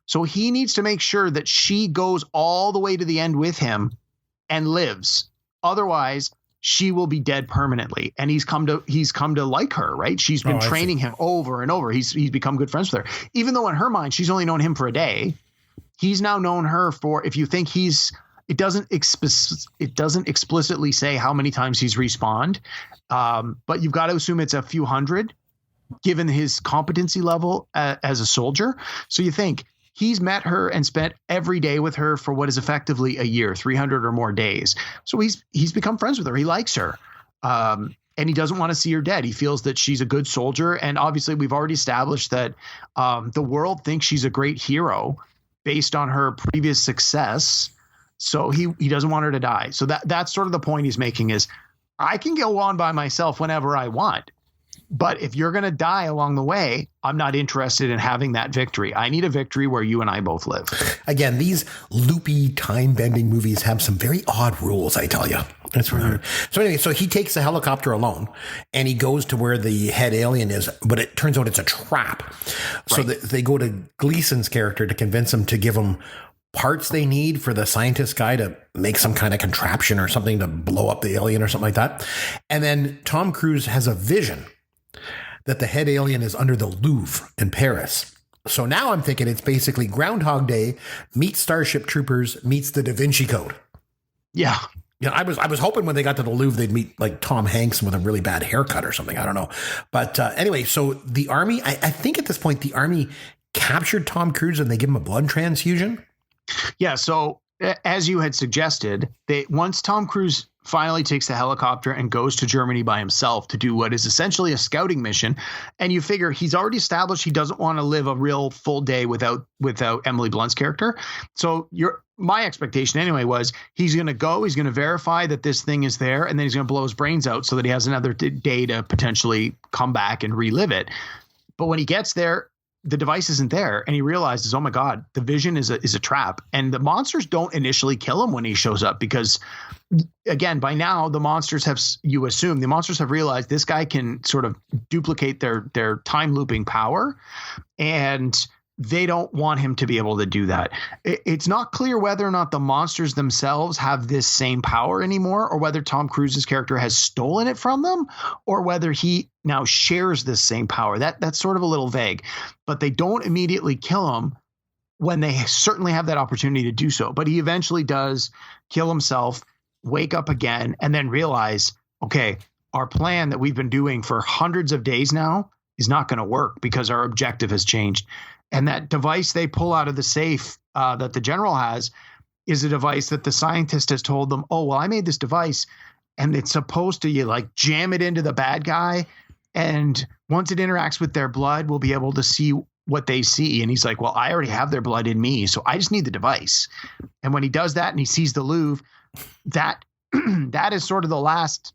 So he needs to make sure that she goes all the way to the end with him and lives. Otherwise, she will be dead permanently. And he's come to like her, right? She's been training him over and over. He's become good friends with her. Even though in her mind, she's only known him for a day. He's now known her for, if you think it doesn't explicitly say how many times he's respawned. But you've got to assume it's a few hundred given his competency level as a soldier. So you think he's met her and spent every day with her for what is effectively a year, 300 or more days. So he's become friends with her. He likes her. And he doesn't want to see her dead. He feels that she's a good soldier. And obviously we've already established that the world thinks she's a great hero based on her previous success. So he doesn't want her to die. So that's sort of the point he's making is I can go on by myself whenever I want. But if you're going to die along the way, I'm not interested in having that victory. I need a victory where you and I both live. Again, these loopy, time-bending movies have some very odd rules, I tell you. That's right. So anyway, so he takes the helicopter alone, and he goes to where the head alien is, but it turns out it's a trap. So they go to Gleason's character to convince him to give him parts they need for the scientist guy to make some kind of contraption or something to blow up the alien or something like that. And then Tom Cruise has a vision that the head alien is under the Louvre in Paris. So now I'm thinking it's basically Groundhog Day meets Starship Troopers meets the Da Vinci Code. Yeah. Yeah, I was hoping when they got to the Louvre they'd meet like Tom Hanks with a really bad haircut or something. I don't know. But anyway, so the army, I think at this point the army captured Tom Cruise and they give him a blood transfusion. Yeah. So as you had suggested, once Tom Cruise finally takes the helicopter and goes to Germany by himself to do what is essentially a scouting mission. And you figure he's already established he doesn't want to live a real full day without Emily Blunt's character. So my expectation anyway was he's going to go, he's going to verify that this thing is there, and then he's going to blow his brains out so that he has another day to potentially come back and relive it. But when he gets there, the device isn't there, and he realizes, oh my God, the vision is a trap. And the monsters don't initially kill him when he shows up because, again, by now the monsters have realized this guy can sort of duplicate their time looping power, and they don't want him to be able to do that. It's not clear whether or not the monsters themselves have this same power anymore, or whether Tom Cruise's character has stolen it from them, or whether he now shares this same power. That's sort of a little vague, but they don't immediately kill him when they certainly have that opportunity to do so. But he eventually does kill himself, wake up again, and then realize, okay, our plan that we've been doing for hundreds of days now is not going to work because our objective has changed. And that device they pull out of the safe that the general has is a device that the scientist has told them, oh, well, I made this device and it's supposed to jam it into the bad guy. And once it interacts with their blood, we'll be able to see what they see. And he's like, well, I already have their blood in me, so I just need the device. And when he does that and he sees the Louvre, that is sort of the last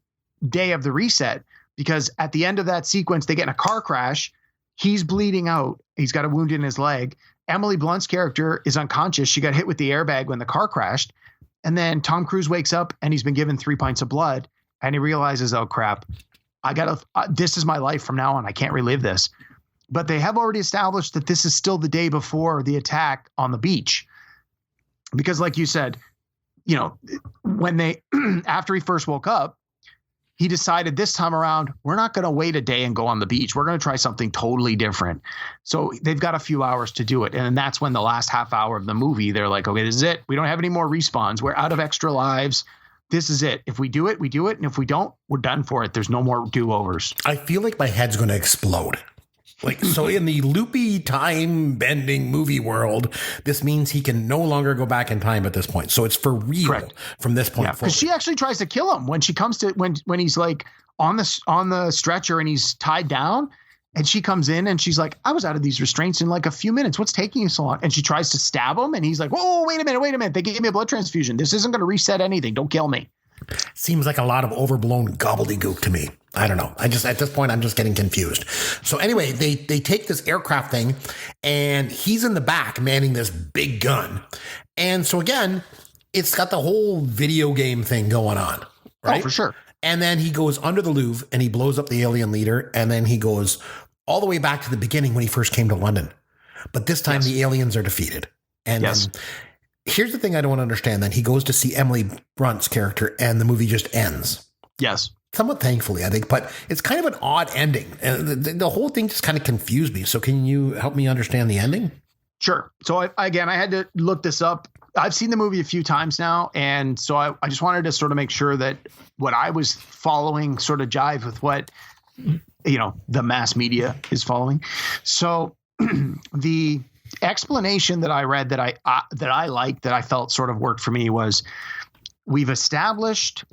day of the reset, because at the end of that sequence, they get in a car crash. He's bleeding out. He's got a wound in his leg. Emily Blunt's character is unconscious. She got hit with the airbag when the car crashed. And then Tom Cruise wakes up and he's been given 3 pints of blood, and he realizes, oh crap, this is my life from now on. I can't relive this. But they have already established that this is still the day before the attack on the beach. Because like you said, when after he first woke up, he decided this time around, we're not going to wait a day and go on the beach. We're going to try something totally different. So they've got a few hours to do it. And that's when the last half hour of the movie, they're like, okay, this is it. We don't have any more respawns. We're out of extra lives. This is it. If we do it, we do it. And if we don't, we're done for it. There's no more do-overs. I feel like my head's going to explode. So in the loopy time bending movie world, this means he can no longer go back in time at this point. So it's for real from this point forward. Because she actually tries to kill him when she comes to when he's like on the stretcher and he's tied down, and she comes in and she's like, I was out of these restraints in like a few minutes. What's taking you so long? And she tries to stab him, and he's like, whoa, wait a minute. They gave me a blood transfusion. This isn't going to reset anything. Don't kill me. Seems like a lot of overblown gobbledygook to me. I don't know. At this point, I'm just getting confused. So anyway, they take this aircraft thing, and he's in the back manning this big gun. And so again, it's got the whole video game thing going on, right? Oh, for sure. And then he goes under the Louvre and he blows up the alien leader. And then he goes all the way back to the beginning when he first came to London. But this time the aliens are defeated. And here's the thing I don't understand. Then he goes to see Emily Blunt's character and the movie just ends. Yes. Somewhat thankfully, I think, but it's kind of an odd ending. And the whole thing just kind of confused me. So can you help me understand the ending? Sure. So I had to look this up. I've seen the movie a few times now. And so I just wanted to sort of make sure that what I was following sort of jive with what, the mass media is following. So the explanation that I read that I liked, that I felt sort of worked for me, was we've established,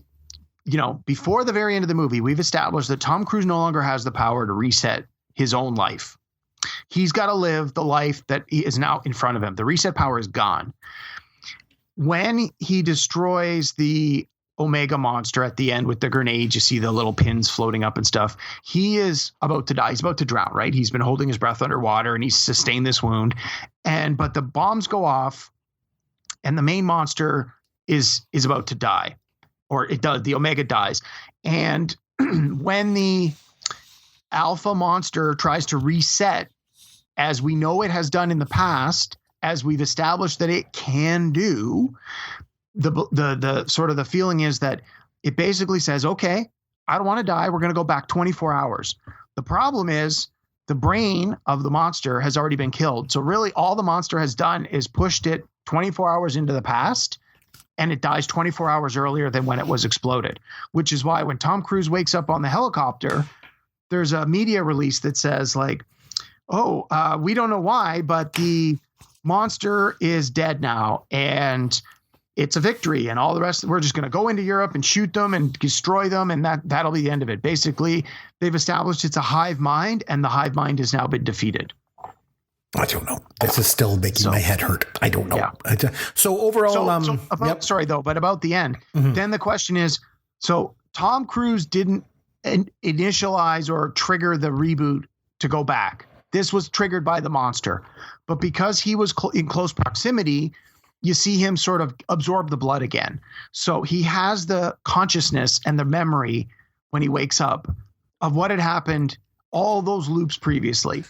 before the very end of the movie, we've established that Tom Cruise no longer has the power to reset his own life. He's got to live the life that is now in front of him. The reset power is gone. When he destroys the Omega monster at the end with the grenade, you see the little pins floating up and stuff. He is about to die. He's about to drown, right? He's been holding his breath underwater and he's sustained this wound. But the bombs go off and the main monster is about to die, or it does. The Omega dies. And when the alpha monster tries to reset, as we know it has done in the past, as we've established that it can do, the sort of the feeling is that it basically says, okay, I don't want to die. We're going to go back 24 hours. The problem is the brain of the monster has already been killed. So really all the monster has done is pushed it 24 hours into the past, and it dies 24 hours earlier than when it was exploded, which is why when Tom Cruise wakes up on the helicopter, there's a media release that says like, we don't know why, but the monster is dead now and it's a victory, and all the rest, we're just going to go into Europe and shoot them and destroy them, and that'll be the end of it. Basically, they've established it's a hive mind, and the hive mind has now been defeated. I don't know. This is still making my head hurt. I don't know. Yeah. So overall, but about the end, then the question is, so Tom Cruise didn't initialize or trigger the reboot to go back. This was triggered by the monster, but because he was in close proximity, you see him sort of absorb the blood again. So he has the consciousness and the memory when he wakes up of what had happened, all those loops previously.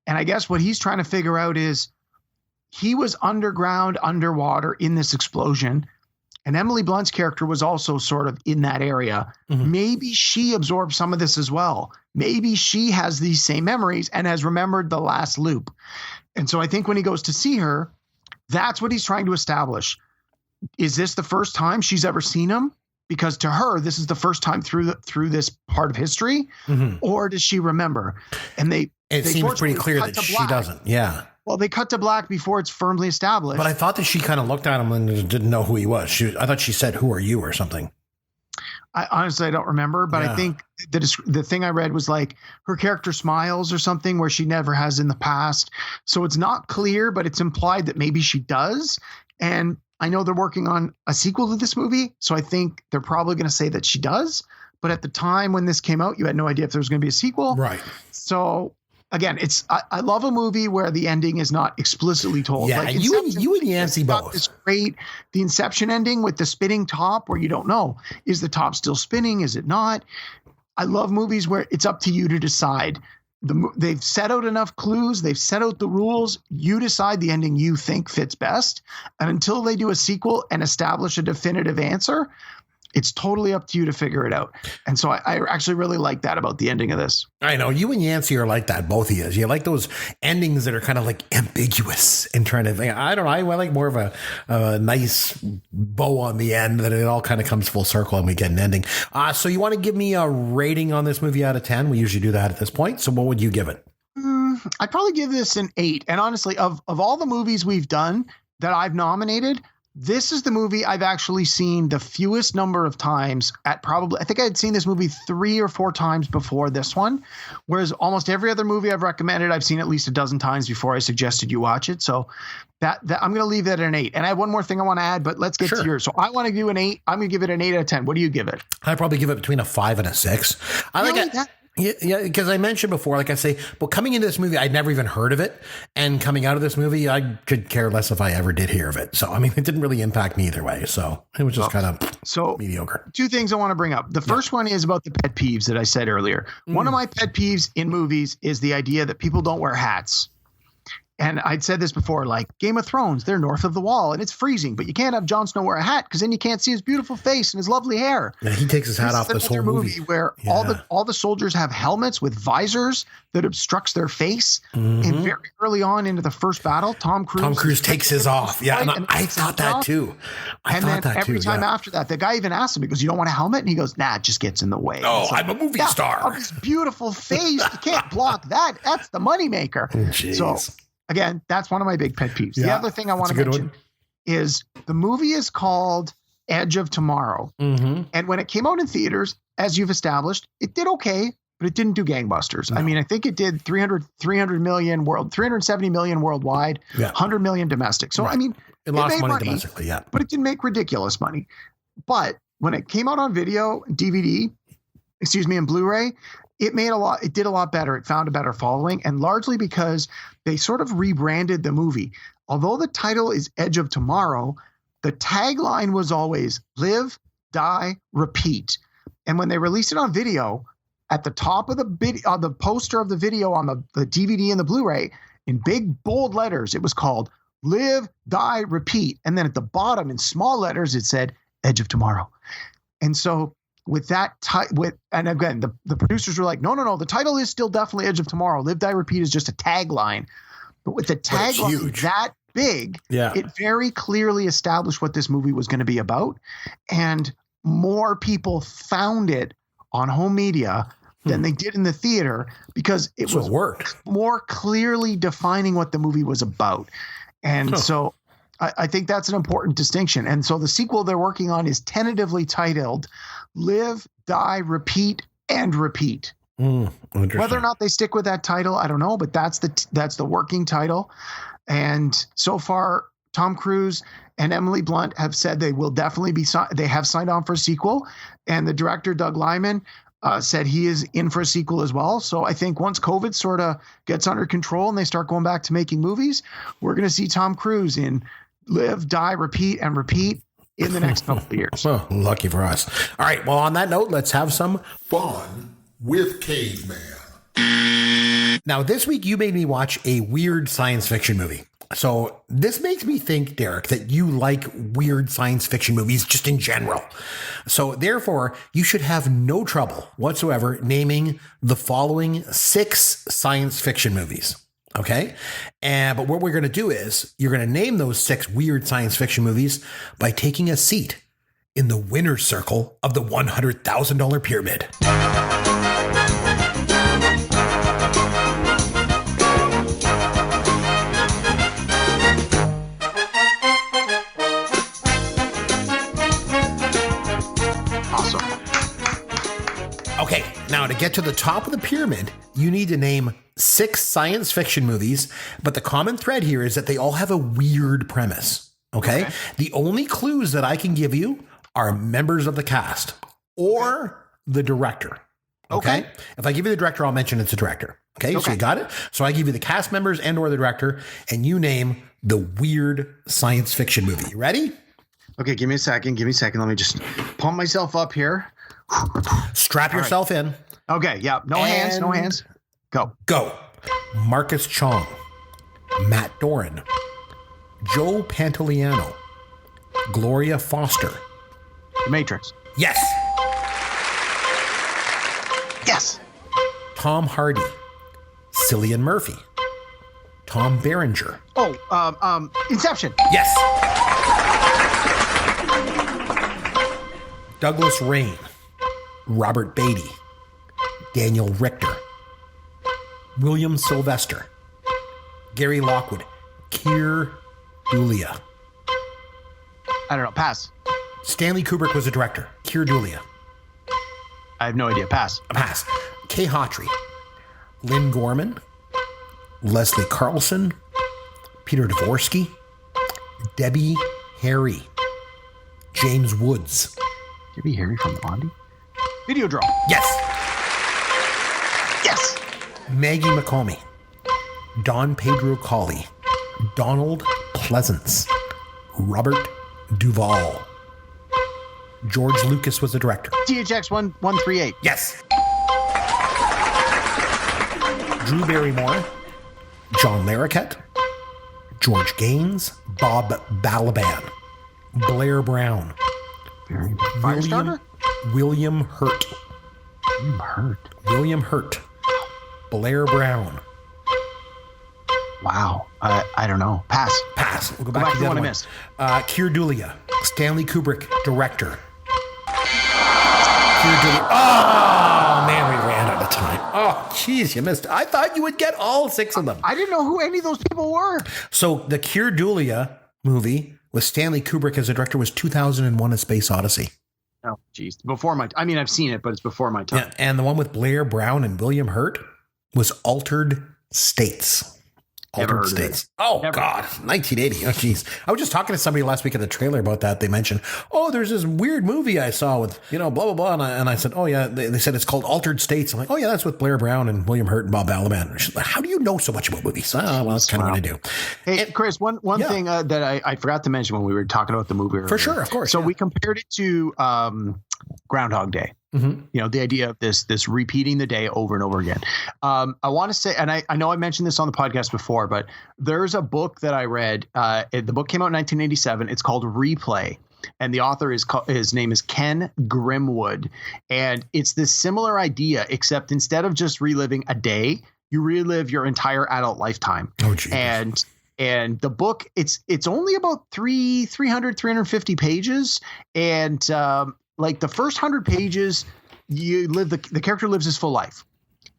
And I guess what he's trying to figure out is he was underwater in this explosion. And Emily Blunt's character was also sort of in that area. Maybe she absorbed some of this as well. Maybe she has these same memories and has remembered the last loop. And so I think when he goes to see her, that's what he's trying to establish. Is this the first time she's ever seen him? Because to her, this is the first time through this part of history, or does she remember? And it seems pretty clear that she doesn't. Yeah. Well, they cut to black before it's firmly established. But I thought that she kind of looked at him and didn't know who he was. I thought she said, "Who are you?" or something. I don't remember, but I think the thing I read was like her character smiles or something where she never has in the past. So it's not clear, but it's implied that maybe she does. And I know they're working on a sequel to this movie, so I think they're probably going to say that she does. But at the time when this came out, you had no idea if there was going to be a sequel. Right. So again, I love a movie where the ending is not explicitly told. Yeah, like you and Yancey both. It's great. The Inception ending with the spinning top where you don't know, is the top still spinning? Is it not? I love movies where it's up to you to decide. They've set out enough clues. They've set out the rules. You decide the ending you think fits best. And until they do a sequel and establish a definitive answer, it's totally up to you to figure it out. And so I actually really like that about the ending of this. I know you and Yancey are like that. Both of you. You like those endings that are kind of like ambiguous and trying to think. I don't know. I like more of a nice bow on the end that it all kind of comes full circle and we get an ending. So you want to give me a rating on this movie out of 10? We usually do that at this point. So what would you give it? I'd probably give this an 8. And honestly, of all the movies we've done that I've nominated, this is the movie I've actually seen the fewest number of times I think I had seen this movie 3 or 4 times before this one, whereas almost every other movie I've recommended, I've seen at least a dozen times before I suggested you watch it. So that I'm going to leave that at an 8. And I have one more thing I want to add, but let's get to yours. So I want to do an 8. I'm going to give it an 8 out of 10. What do you give it? I'd probably give it between a 5 and a 6. I like it. Yeah, because I mentioned before, like I say, but coming into this movie, I'd never even heard of it. And coming out of this movie, I could care less if I ever did hear of it. So, I mean, it didn't really impact me either way. So it was just kind of mediocre. 2 things I want to bring up. The first one is about the pet peeves that I said earlier. One of my pet peeves in movies is the idea that people don't wear hats. And I'd said this before, like Game of Thrones, they're north of the wall and it's freezing, but you can't have Jon Snow wear a hat because then you can't see his beautiful face and his lovely hair. Yeah, he takes his hat off this whole movie. Where all the soldiers have helmets with visors that obstructs their face. And very early on into the first battle, Tom Cruise takes his off. Yeah, and I thought that too. Every time after that, the guy even asked him, because you don't want a helmet? And he goes, nah, it just gets in the way. Oh, I'm a movie star. Of his beautiful face. You can't block that. That's the moneymaker. Jeez. So again, that's one of my big pet peeves. The Yeah, other thing I want to that's a good mention is the movie is called Edge of Tomorrow. Mm-hmm. And when it came out in theaters, as you've established, it did okay, but it didn't do gangbusters. No. I mean, I think it did 370 million worldwide, 100 million domestic. So, Right. I mean, It lost made money domestically, yeah. but it didn't make ridiculous money. But when it came out on video, DVD, and Blu-ray, it did a lot better. It found a better following, and largely because they sort of rebranded the movie. Although the title is Edge of Tomorrow, the tagline was always live, die, repeat. And when they released it on video, at the top of the poster of the video on the DVD and the Blu-ray, in big bold letters, it was called live, die, repeat. And then at the bottom in small letters, it said Edge of Tomorrow. And so with that, and again, the producers were like, no, the title is still definitely Edge of Tomorrow. Live, die, repeat is just a tagline. But with the tagline that big, it very clearly established what this movie was going to be about. And more people found it on home media than they did in the theater because it worked more clearly defining what the movie was about. And so I think that's an important distinction. And so the sequel they're working on is tentatively titled Live, Die, Repeat, and Repeat. Whether or not they stick with that title, I don't know, but that's the working title. And so far, Tom Cruise and Emily Blunt have said they will definitely they have signed on for a sequel. And the director, Doug Liman, said he is in for a sequel as well. So I think once COVID sort of gets under control and they start going back to making movies, we're going to see Tom Cruise in Live, Die, Repeat, and Repeat in the next couple of years. Well, lucky for us. All right. Well, on that note, let's have some Fun with Caveman. Now, this week you made me watch a weird science fiction movie. So this makes me think, Derek, that you like weird science fiction movies just in general. So therefore, you should have no trouble whatsoever naming the following 6 science fiction movies. Okay. But what we're going to do is you're going to name those 6 weird science fiction movies by taking a seat in the winner's circle of the $100,000 pyramid. Okay, now to get to the top of the pyramid, you need to name 6 science fiction movies, but the common thread here is that they all have a weird premise. Okay? The only clues that I can give you are members of the cast or the director. Okay? If I give you the director, I'll mention it's a director. Okay? So you got it? So I give you the cast members and or the director, and you name the weird science fiction movie. You ready? Okay, give me a second. Let me just pump myself up here. Strap yourself in. Okay, yeah. No hands. Go. Marcus Chong, Matt Doran, Joe Pantoliano, Gloria Foster. The Matrix. Yes. Tom Hardy, Cillian Murphy, Tom Berenger. Inception. Yes. Douglas Rain, Robert Beatty, Daniel Richter, William Sylvester, Gary Lockwood, Keir Dullea. I don't know. Pass. Stanley Kubrick was the director. Keir Dullea. I have no idea. Pass. Pass. Kay Hawtrey, Lynn Gorman, Leslie Carlson, Peter Dvorsky, Debbie Harry, James Woods. Debbie Harry from Blondie? Videodrome. Yes. Maggie McComey, Don Pedro Colley, Donald Pleasance, Robert Duvall. George Lucas was the director. THX 1138. Yes. Drew Barrymore, John Larroquette, George Gaines, Bob Balaban, Blair Brown, Firestarter? William Hurt, Blair Brown. Wow. I don't know. Pass. We'll go back to the one other I one. missed. Keir Dullea, Stanley Kubrick, director. Keir Dullea. Oh, man, we ran out of time. Oh, jeez, you missed. I thought you would get all 6 of them. I didn't know who any of those people were. So the Keir Dullea movie with Stanley Kubrick as the director was 2001: A Space Odyssey. Oh, geez. Before my, I mean, I've seen it, but it's before my time. Yeah, and the one with Blair Brown and William Hurt was Altered States. Never heard Altered of it. States. Oh, Never. God. 1980. Oh, jeez. I was just talking to somebody last week at the trailer about that. They mentioned, oh, there's this weird movie I saw with, blah, blah, blah. And I said, oh, yeah. They said it's called Altered States. I'm like, oh, yeah, that's with Blair Brown and William Hurt and Bob Balaban. She's like, how do you know so much about movies? Oh, well, that's kind of what I do. Hey, And- Chris, one Yeah. thing that I forgot to mention when we were talking about the movie earlier. For sure, of course. So yeah. we compared it to Groundhog Day. Mhm. The idea of this repeating the day over and over again. I want to say, and I know I mentioned this on the podcast before, but there's a book that I read. The book came out in 1987. It's called Replay. And the author his name is Ken Grimwood. And it's this similar idea, except instead of just reliving a day, you relive your entire adult lifetime. Oh, geez. And the book, it's only about 350 pages. And like the first 100 pages, the character lives his full life.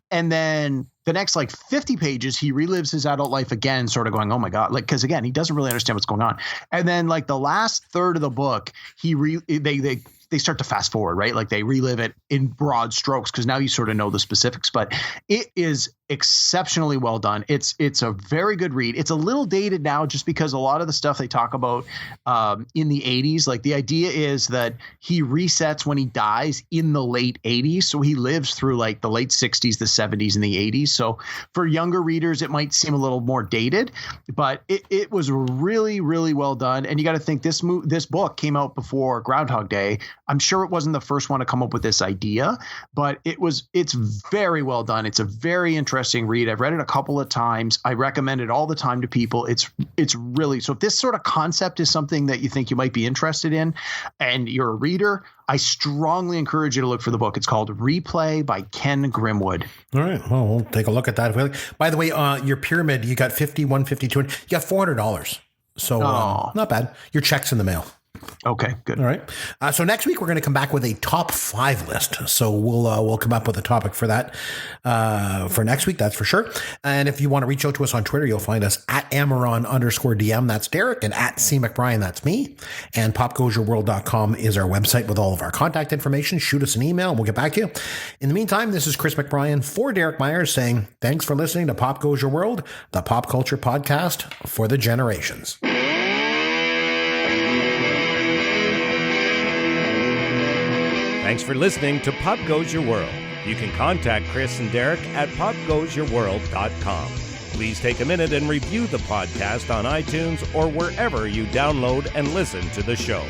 And then the next like 50 pages, he relives his adult life again, sort of going, oh my God, like, because again, he doesn't really understand what's going on. And then like the last third of the book, they start to fast forward, right? Like they relive it in broad strokes because now you sort of know the specifics, but it is exceptionally well done. It's a very good read. It's a little dated now just because a lot of the stuff they talk about in the 80s, like the idea is that he resets when he dies in the late 80s. So he lives through like the late 60s, the 70s, and the 80s. So for younger readers, it might seem a little more dated, but it was really, really well done. And you got to think this book came out before Groundhog Day. I'm sure it wasn't the first one to come up with this idea, but it's very well done. It's a very interesting read. I've read it a couple of times. I recommend it all the time to people. It's really, so if this sort of concept is something that you think you might be interested in and you're a reader, I strongly encourage you to look for the book. It's called Replay by Ken Grimwood. All right. Well, we'll take a look at that. By the way, your pyramid, you got 50, 150, 200. You got $400. So not bad. Your check's in the mail. Okay, good. All right. So next week we're going to come back with a top 5 list. So we'll come up with a topic for that for next week. That's for sure. And if you want to reach out to us on Twitter, you'll find us at Amaron_DM. That's Derek, and at C McBrien. That's me. And popgoesyourworld.com is our website with all of our contact information. Shoot us an email and we'll get back to you. In the meantime, this is Chris McBrien for Derek Myers saying thanks for listening to Pop Goes Your World, the pop culture podcast for the generations. Thanks for listening to Pop Goes Your World. You can contact Chris and Derek at popgoesyourworld.com. Please take a minute and review the podcast on iTunes or wherever you download and listen to the show.